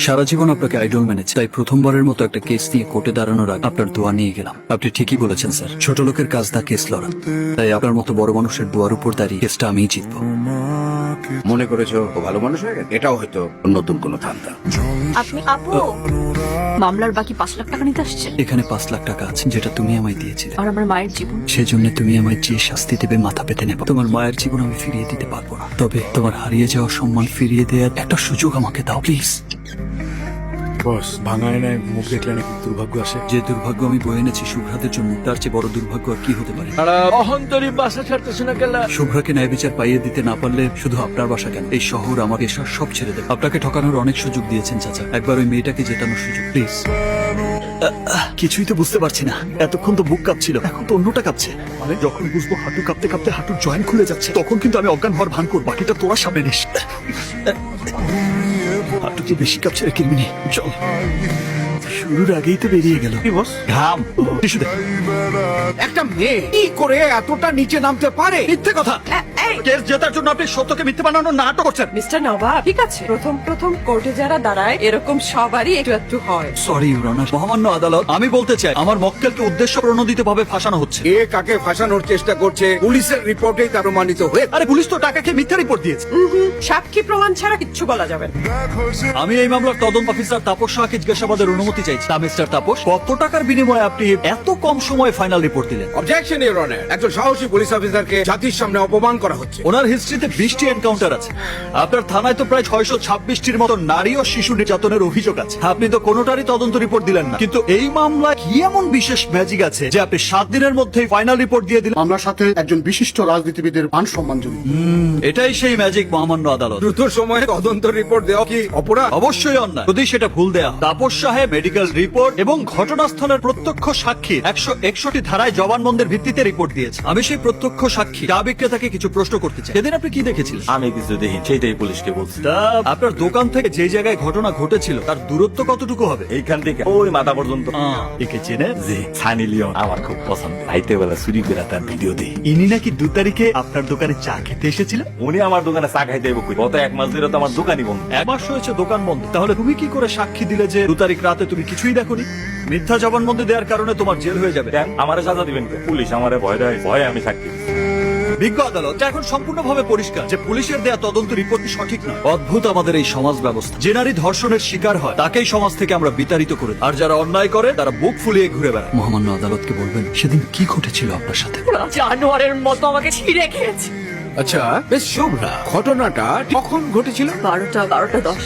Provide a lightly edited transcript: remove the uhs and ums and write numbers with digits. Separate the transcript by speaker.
Speaker 1: সারা জীবন আপনাকে আইডল মেনেছে, তাই প্রথমবারের মতো একটা কেস নিয়ে কোর্টে দাঁড়ানোর আগে আপনার দোয়া নিয়ে গেলাম। আপনি ঠিকই বলেছেন স্যার, ছোট লোকের কাজ দা কেস লড়া, তাই আপনার মতো বড় মানুষের দোয়ার উপর দাঁড়িয়ে কেসটা আমিই জিতবো।
Speaker 2: মনে করেছো ও ভালো মানুষ হয়ে গেছে? এটাও হয়তো নতুন কোনো ধান্দা।
Speaker 3: আপনি আপু মামলার বাকি 5 লাখ টাকা নিতে আসছেন।
Speaker 1: এখানে 5 লাখ টাকা আছে, যেটা তুমি আমায় দিয়েছিলে।
Speaker 3: আর আমার মায়ের জীবন।
Speaker 1: সেজন্য তুমি আমায় যে শাস্তি দেবে মাথা পেতে নেব। তোমার মায়ের জীবন আমি ফিরিয়ে দিতে পারবো না, তবে তোমার হারিয়ে যাওয়া সম্মান ফিরিয়ে দেওয়ার একটা সুযোগ আমাকে দাও প্লিজ।
Speaker 4: বস, ভাঙা আয়নায় মুখ দেখলে নাকি দুর্ভাগ্য আসে।
Speaker 1: যে দুর্ভাগ্য আমি বয়ে এনেছি শুভ্রাদের জন্য, তার চেয়ে বড় দুর্ভাগ্য আর কি হতে পারে?
Speaker 4: অহন্তরী বাসা ছাড়তেছে না কেলা।
Speaker 1: শুভ্রাকে ন্যায় বিচার পাইয়ে দিতে না পারলে শুধু আপনার বাসা কেন, এই শহর আমার এসব সব ছেড়ে দেবে। আপনাকে ঠকানোর অনেক সুযোগ দিয়েছেন চাচা, একবার ওই মেয়েটাকে জেতানোর সুযোগ প্লিজ। কিছুই তো বুঝতে পারছি না, এতক্ষণ তো বুক কাঁপছিল, এখন তো অন্যটা কাঁপছে। মানে যখন বুঝবো হাঁটু কাঁপতে কাঁপতে হাঁটুর জয়েন্ট খুলে যাচ্ছে, তখন কিন্তু আমি অজ্ঞান হওয়ার ভান করব। বাকিটা তোরা সামনে নিস। হাঁটু কি বেশি কাঁপছে রে কিরমিনি? চল, শুরুর আগেই তো বেরিয়ে গেল।
Speaker 2: কি বস?
Speaker 1: ঘাম টিস্যু দে।
Speaker 2: একটা মেয়ে কি করে এতটা নিচে নামতে পারে?
Speaker 1: মিথ্যে কথা। কেস জেতার জন্য আপনি সত্যকে মিথ্যে বানানোর নাটক করছেন।
Speaker 5: মিস্টার নবাব, ঠিক আছে, প্রথম কোর্টে যারা দাঁড়ায় এরকম সবারই একটু একটু হয়।
Speaker 1: সরি ইউর অনার, মহামান্য আদালত, আমি বলতে চাই আমার মক্কেলকে উদ্দেশ্য প্রণোদিত ভাবে ফাঁসানো হচ্ছে।
Speaker 2: কে কাকে ফাঁসানোর চেষ্টা করছে পুলিশের রিপোর্টেই তা প্রমাণিত হয়ে।
Speaker 1: আরে পুলিশ তো টাকাকে মিথ্যা রিপোর্ট দিয়েছে।
Speaker 5: সাক্ষী প্রমাণ ছাড়া কিচ্ছু বলা যাবে না।
Speaker 1: আমি এই মামলার তদন্ত অফিসার তাপস শাহকে জিজ্ঞাসাবাদের অনুমতি চাইছি। তা মিস্টার তাপস, কত টাকার বিনিময়ে আপনি এত কম সময়ে ফাইনাল রিপোর্ট দিলেন?
Speaker 2: অবজেকশন ইউর অনার, একজন সাহসী পুলিশ অফিসারকে জাতির সামনে অপমান করা হচ্ছে।
Speaker 1: ওনার হিস্ট্রিতে 20টি এনকাউন্টার আছে। আপনার থানায় তো প্রায় 626টির মতো নারী ও শিশু নির্যাতনের অভিযোগ আছে। আপনি তো কোনোটারই তদন্ত রিপোর্ট দিলেন না, কিন্তু এই মামলায় কি এমন বিশেষ ম্যাজিক আছে যে আপনি 7 দিনের মধ্যেই ফাইনাল রিপোর্ট দিয়ে দিলেন?
Speaker 6: মামলার সাথে একজন বিশিষ্ট রাজনীতিবিদের মান সম্মান জড়িত।
Speaker 1: এটাই সেই ম্যাজিক মহামান্য আদালত।
Speaker 2: দ্রুত সময়ে তদন্ত রিপোর্ট দেওয়া কি অপরাধ?
Speaker 1: অবশ্যই অন্যায় যদি সেটা ভুল দেয়া হয়। তাপস সাহেব মেডিকেল রিপোর্ট এবং ঘটনাস্থলের প্রত্যক্ষ সাক্ষী 161 ধারায় জবানবন্দের ভিত্তিতে রিপোর্ট দিয়েছে। আমি সেই প্রত্যক্ষ সাক্ষী চা বিক্রেতাকে কিছু প্রশ্ন করতে চাই। সেদিন আপনি কি দেখেছিলেন?
Speaker 7: আমি কিছু দেখি, সেইটাই পুলিশকে বলছি।
Speaker 1: তা আপনার দোকান থেকে যে জায়গায় ঘটনা ঘটেছিল তার দূরত্ব কতটুকু হবে?
Speaker 7: এইখান থেকে ওই মাথা পর্যন্ত।
Speaker 1: একে চেনে?
Speaker 7: জি, সানি লিওন আমার খুব পছন্দ। রাইতে বেলা চুরি করে তার ভিডিও দিই।
Speaker 1: ইনি নাকি 2 তারিখে আপনার দোকানে চা খেতে এসেছিল?
Speaker 7: উনি আমার দোকানে চা খাইতে যাবো কই? গত 1 মাস ধরে তো আমার দোকানই বন্ধ।
Speaker 1: 1 মাস হয়েছে দোকান বন্ধ, তাহলে তুমি কি করে সাক্ষী দিলে যে 2 তারিখ রাতে তুমি কিছুই দেখোনি? মিথ্যা জবানবন্দি দেওয়ার কারণে তোমার জেল হয়ে যাবে।
Speaker 7: কেন আমারে সাজা দিবেন কে? পুলিশ আমারে ভয় দেয়, ভয়ে আমি সাক্ষী দিচ্ছি।
Speaker 1: বিজ্ঞ আদালত, যা এখন সম্পূর্ণভাবে পরিষ্কার যে পুলিশের দেয়া তদন্ত রিপোর্টটি সঠিক নয়। অদ্ভুত আমাদের এই সমাজ ব্যবস্থা। যে নারী ধর্ষণের শিকার হয় তাকেই সমাজ থেকে আমরা বিতাড়িত করে দিই। আর যারা অন্যায় করে তারা বুক ফুলিয়ে ঘুরে বেড়ায়। মহামান্য আদালতকে বলবেন সেদিন কি ঘটেছিল আপনার সাথে?
Speaker 5: জানোয়ারের মতো আমাকে ছিঁড়ে খেয়েছে।
Speaker 2: আচ্ছা বেশ, শুভ্রা, ঘটনাটা কখন ঘটেছিল?
Speaker 5: 12টা 10